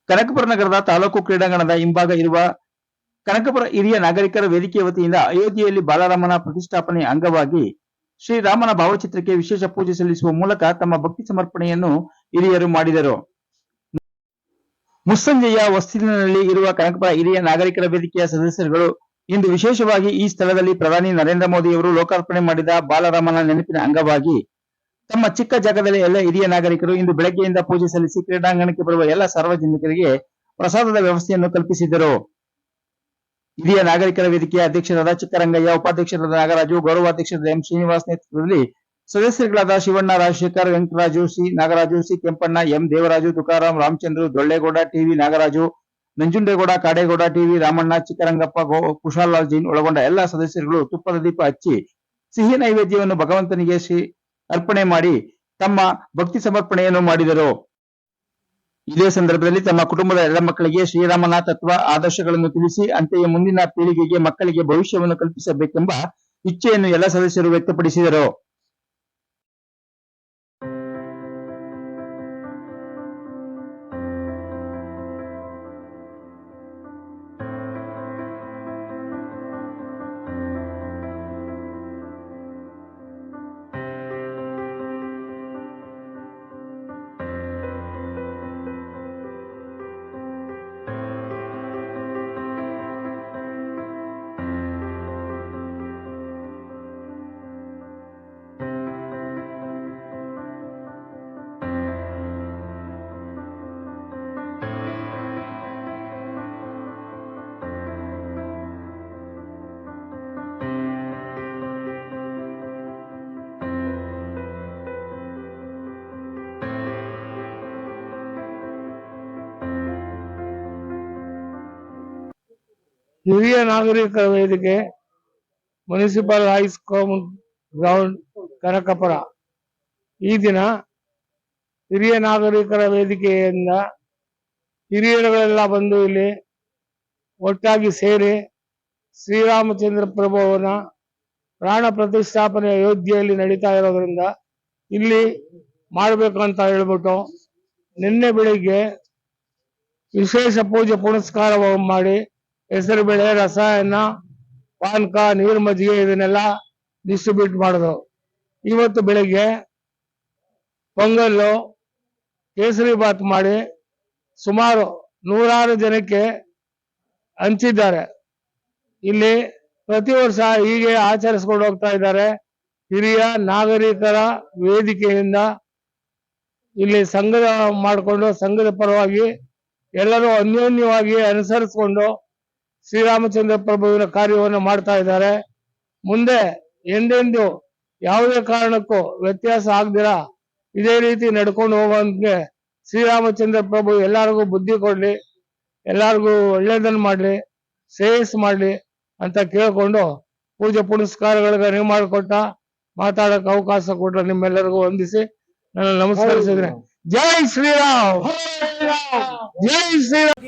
ಕನಕಪುರ ನಗರದ ತಾಲೂಕು ಕ್ರೀಡಾಂಗಣದ ಹಿಂಭಾಗ ಇರುವ ಕನಕಪುರ ಹಿರಿಯ ನಾಗರಿಕರ ವೇದಿಕೆ ವತಿಯಿಂದ ಅಯೋಧ್ಯೆಯಲ್ಲಿ ಬಾಲರಾಮನ ಪ್ರತಿಷ್ಠಾಪನೆ ಅಂಗವಾಗಿ ಶ್ರೀರಾಮನ ಭಾವಚಿತ್ರಕ್ಕೆ ವಿಶೇಷ ಪೂಜೆ ಸಲ್ಲಿಸುವ ಮೂಲಕ ತಮ್ಮ ಭಕ್ತಿ ಸಮರ್ಪಣೆಯನ್ನು ಹಿರಿಯರು ಮಾಡಿದರು. ಮುಸ್ಸಂಜೆಯ ಹೊಸ್ತಿಲಿನಲ್ಲಿ ಇರುವ ಕನಕಪುರ ಹಿರಿಯ ನಾಗರಿಕರ ವೇದಿಕೆಯ ಸದಸ್ಯರುಗಳು ಇಂದು ವಿಶೇಷವಾಗಿ ಈ ಸ್ಥಳದಲ್ಲಿ ಪ್ರಧಾನಿ ನರೇಂದ್ರ ಮೋದಿಯವರು ಲೋಕಾರ್ಪಣೆ ಮಾಡಿದ ಬಾಲರಾಮನ ನೆನಪಿನ ಅಂಗವಾಗಿ ತಮ್ಮ ಚಿಕ್ಕ ಜಾಗದಲ್ಲಿ ಎಲ್ಲ ಹಿರಿಯ ನಾಗರಿಕರು ಇಂದು ಬೆಳಗ್ಗೆಯಿಂದ ಪೂಜೆ ಸಲ್ಲಿಸಿ ಕ್ರೀಡಾಂಗಣಕ್ಕೆ ಬರುವ ಎಲ್ಲ ಸಾರ್ವಜನಿಕರಿಗೆ ಪ್ರಸಾದದ ವ್ಯವಸ್ಥೆಯನ್ನು ಕಲ್ಪಿಸಿದರು. ಹಿರಿಯ ನಾಗರಿಕರ ವೇದಿಕೆಯ ಅಧ್ಯಕ್ಷರಾದ ಚಿಕ್ಕರಂಗಯ್ಯ, ಉಪಾಧ್ಯಕ್ಷರಾದ ನಾಗರಾಜು, ಗೌರವಾಧ್ಯಕ್ಷರಾದ ಎಂ ಶ್ರೀನಿವಾಸ್ ನೇತೃತ್ವದಲ್ಲಿ ಸದಸ್ಯರುಗಳಾದ Shivanna, Rajashekar, Venkataraju, C Nagaraju, C Kempanna, M Devaraju, Tukaram, Ramachandru, Dollegowda, TV Nagaraju, Nanjundegowda, Kadegowda, TV Ramanna, Chikkarangappa, Kushalalal Jain ಒಳಗೊಂಡ ಎಲ್ಲ ಸದಸ್ಯರುಗಳು ತುಪ್ಪದ ದೀಪ ಹಚ್ಚಿ ಸಿಹಿ ನೈವೇದ್ಯವನ್ನು ಭಗವಂತನಿಗೆ ಅರ್ಪಣೆ ಮಾಡಿ ತಮ್ಮ ಭಕ್ತಿ ಸಮರ್ಪಣೆಯನ್ನು ಮಾಡಿದರು. ಇದೇ ಸಂದರ್ಭದಲ್ಲಿ ತಮ್ಮ ಕುಟುಂಬದ ಎಲ್ಲ ಮಕ್ಕಳಿಗೆ ಶ್ರೀರಾಮನ ತತ್ವ ಆದರ್ಶಗಳನ್ನು ತಿಳಿಸಿ ಅಂತೆಯೇ ಮುಂದಿನ ಪೀಳಿಗೆಗೆ ಮಕ್ಕಳಿಗೆ ಭವಿಷ್ಯವನ್ನು ಕಲ್ಪಿಸಬೇಕೆಂಬ ಇಚ್ಛೆಯನ್ನು ಎಲ್ಲ ಸದಸ್ಯರು ವ್ಯಕ್ತಪಡಿಸಿದರು. ಹಿರಿಯ ನಾಗರಿಕರ ವೇದಿಕೆ ಮುನ್ಸಿಪಲ್ ಹೈಸ್ಕೂಲ್ ಗ್ರೌಂಡ್ ಕನಕಪುರ ಈ ದಿನ ಹಿರಿಯ ನಾಗರಿಕರ ವೇದಿಕೆಯಿಂದ ಹಿರಿಯರುಗಳೆಲ್ಲ ಬಂದು ಇಲ್ಲಿ ಒಟ್ಟಾಗಿ ಸೇರಿ ಶ್ರೀರಾಮಚಂದ್ರ ಪ್ರಭುವನ ಪ್ರಾಣ ಪ್ರತಿಷ್ಠಾಪನೆ ಅಯೋಧ್ಯೆಯಲ್ಲಿ ನಡೀತಾ ಇರೋದ್ರಿಂದ ಇಲ್ಲಿ ಮಾಡಬೇಕು ಅಂತ ಹೇಳ್ಬಿಟ್ಟು ನಿನ್ನೆ ಬೆಳಿಗ್ಗೆ ವಿಶೇಷ ಪೂಜೆ ಪುನಸ್ಕಾರ ಮಾಡಿ ಹೆಸರು ಬೇಳೆ, ರಸಾಯನ, ಪಾನಕ, ನೀರು, ಮಜ್ಜಿಗೆ ಇದನ್ನೆಲ್ಲ ಡಿಸ್ಟ್ರಿಬ್ಯೂಟ್ ಮಾಡಿದ್ರು. ಇವತ್ತು ಬೆಳಿಗ್ಗೆ ಪೊಂಗಲ್ಲು, ಕೇಸರಿ ಬಾತ್ ಮಾಡಿ ಸುಮಾರು 100 ಜನಕ್ಕೆ ಹಂಚಿದ್ದಾರೆ. ಇಲ್ಲಿ ಪ್ರತಿ ವರ್ಷ ಹೀಗೆ ಆಚರಿಸ್ಕೊಂಡು ಹೋಗ್ತಾ ಇದ್ದಾರೆ. ಹಿರಿಯ ನಾಗರಿಕರ ವೇದಿಕೆಯಿಂದ ಇಲ್ಲಿ ಸಂಘದ ಮಾಡಿಕೊಂಡು ಸಂಘದ ಪರವಾಗಿ ಎಲ್ಲರೂ ಅನ್ಯೋನ್ಯವಾಗಿ ಅನುಸರಿಸಿಕೊಂಡು ಶ್ರೀರಾಮಚಂದ್ರ ಪ್ರಭುವಿನ ಕಾರ್ಯವನ್ನು ಮಾಡ್ತಾ ಇದ್ದಾರೆ. ಮುಂದೆ ಎಂದೆಂದು ಯಾವುದೇ ಕಾರಣಕ್ಕೂ ವ್ಯತ್ಯಾಸ ಆಗದಿರ ಇದೇ ರೀತಿ ನಡ್ಕೊಂಡು ಹೋಗುವಂತೆ ಶ್ರೀರಾಮಚಂದ್ರ ಪ್ರಭು ಎಲ್ಲರಿಗೂ ಬುದ್ಧಿ ಕೊಡ್ಲಿ, ಎಲ್ಲರಿಗೂ ಒಳ್ಳೇದನ್ನು ಮಾಡ್ಲಿ, ಶ್ರೇಯಸ್ ಮಾಡ್ಲಿ ಅಂತ ಕೇಳ್ಕೊಂಡು ಪೂಜೆ ಪುನಸ್ಕಾರಗಳಿಗೆ ನೀವು ಮಾಡಿಕೊಟ್ಟ ಮಾತಾಡಕ್ಕೆ ಅವಕಾಶ ಕೊಟ್ಟ ನಿಮ್ಮೆಲ್ಲರಿಗೂ ವಂದಿಸಿ ನಾನು ನಮಸ್ಕರಿಸಿದ್ರೆ ಜೈ ಶ್ರೀರಾಮ್, ಜೈ ಶ್ರೀರಾಮ್,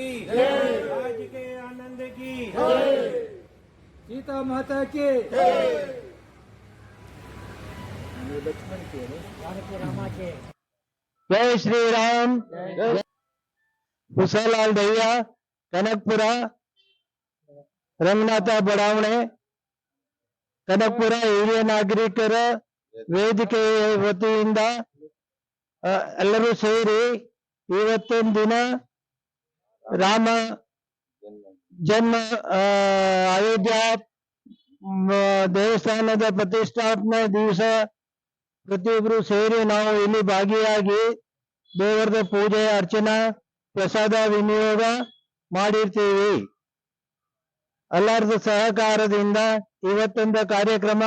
सीता माता की जय श्री राम. ಕುಶಾಲಾಲ್ ದಯ್ಯ, ಕನಕಪುರ ರಂಗನಾಥ ಬಡಾವಣೆ, ಕನಕಪುರ ಹಿರಿಯ ನಾಗರಿಕರ ವೇದಿಕೆ ವತಿಯಿಂದ ಎಲ್ಲರೂ ಸೇರಿ ಇವತ್ತಿನ ದಿನ ರಾಮ ಜನ್ಮ ಅಯೋಧ್ಯ ದೇವಸ್ಥಾನದ ಪ್ರತಿಷ್ಠಾಪನೆ ದಿವಸ ಪ್ರತಿಯೊಬ್ಬರು ಸೇರಿ ನಾವು ಇಲ್ಲಿ ಭಾಗಿಯಾಗಿ ದೇವರದ ಪೂಜೆ, ಅರ್ಚನಾ, ಪ್ರಸಾದ ವಿನಿಯೋಗ ಮಾಡಿರ್ತೀವಿ. ಎಲ್ಲರದು ಸಹಕಾರದಿಂದ ಇವತ್ತೊಂದು ಕಾರ್ಯಕ್ರಮ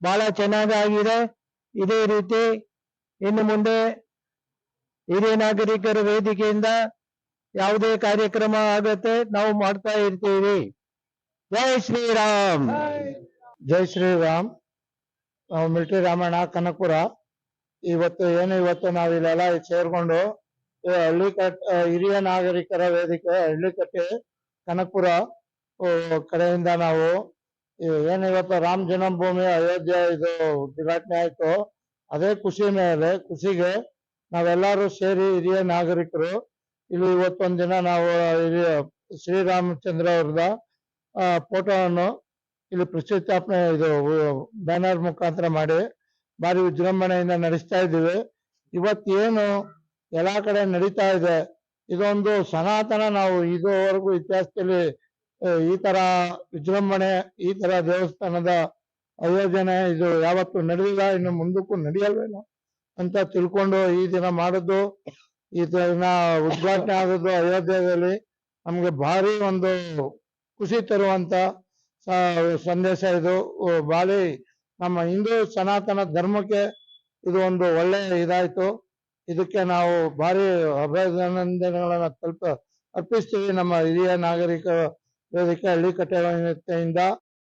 ಬಹಳ ಚೆನ್ನಾಗಿದೆ. ಇದೇ ರೀತಿ ಇನ್ನು ಮುಂದೆ ಹಿರಿಯ ನಾಗರಿಕರ ವೇದಿಕೆಯಿಂದ ಯಾವುದೇ ಕಾರ್ಯಕ್ರಮ ಆಗತ್ತೆ ನಾವು ಮಾಡ್ತಾ ಇರ್ತೀವಿ. ಜೈ ಶ್ರೀರಾಮ್, ಜೈ ಶ್ರೀರಾಮ್. ನಾವು ಮಿಲ್ಟ್ರಿ ರಾಮಣ್ಣ, ಕನಕಪುರ. ಇವತ್ತು ನಾವು ಇಲ್ಲೆಲ್ಲ ಸೇರ್ಕೊಂಡು ಹಿರಿಯ ನಾಗರಿಕರ ವೇದಿಕೆ ಹಳ್ಳಿಕಟ್ಟೆ ಕನಕಪುರ ಕಡೆಯಿಂದ ನಾವು ಇವತ್ತು ರಾಮ ಜನ್ಮಭೂಮಿ ಅಯೋಧ್ಯ ಇದು ಉದ್ಘಾಟನೆ ಆಯ್ತು. ಅದೇ ಖುಷಿಗೆ ನಾವೆಲ್ಲರೂ ಸೇರಿ ಹಿರಿಯ ನಾಗರಿಕರು ಇಲ್ಲಿ ಇವತ್ತೊಂದ್ ದಿನ ನಾವು ಇಲ್ಲಿ ಶ್ರೀರಾಮಚಂದ್ರ ಅವ್ರದ ಫೋಟೋವನ್ನು ಇಲ್ಲಿ ಪ್ರತಿಷ್ಠಾಪನೆ ಇದು ಬ್ಯಾನರ್ ಮುಖಾಂತರ ಮಾಡಿ ಭಾರಿ ವಿಜೃಂಭಣೆಯಿಂದ ನಡೆಸ್ತಾ ಇದ್ದೀವಿ. ಇವತ್ತೇನು ಎಲ್ಲಾ ಕಡೆ ನಡೀತಾ ಇದೆ, ಇದೊಂದು ಸನಾತನ. ನಾವು ಇದುವರೆಗೂ ಇತಿಹಾಸದಲ್ಲಿ ಈ ತರ ವಿಜೃಂಭಣೆ, ಈ ತರ ದೇವಸ್ಥಾನದ ಆಯೋಜನೆ ಇದು ಯಾವತ್ತು ನಡೆದಿಲ್ಲ, ಇನ್ನು ಮುಂದಕ್ಕೂ ನಡೆಯಲ್ವೇನೋ ಅಂತ ತಿಳ್ಕೊಂಡು ಈ ದಿನ ಮಾಡಿದ್ದು, ಈ ದಿನ ಉದ್ಘಾಟನೆ ಆಗೋದು ಅಯೋಧ್ಯೆಯಲ್ಲಿ ನಮ್ಗೆ ಭಾರಿ ಒಂದು ಖುಷಿ ತರುವಂತ ಸಂದೇಶ ಇದು. ಭಾರಿ ನಮ್ಮ ಹಿಂದೂ ಸನಾತನ ಧರ್ಮಕ್ಕೆ ಇದು ಒಂದು ಒಳ್ಳೆ ಇದಾಯ್ತು. ಇದಕ್ಕೆ ನಾವು ಭಾರಿ ಅಭಿನಂದನೆಗಳನ್ನ ಅರ್ಪಿಸ್ತೀವಿ ನಮ್ಮ ಹಿರಿಯ ನಾಗರಿಕ ವೇದಿಕೆ ಹಳ್ಳಿಕಟ್ಟೆ ವತಿಯಿಂದ.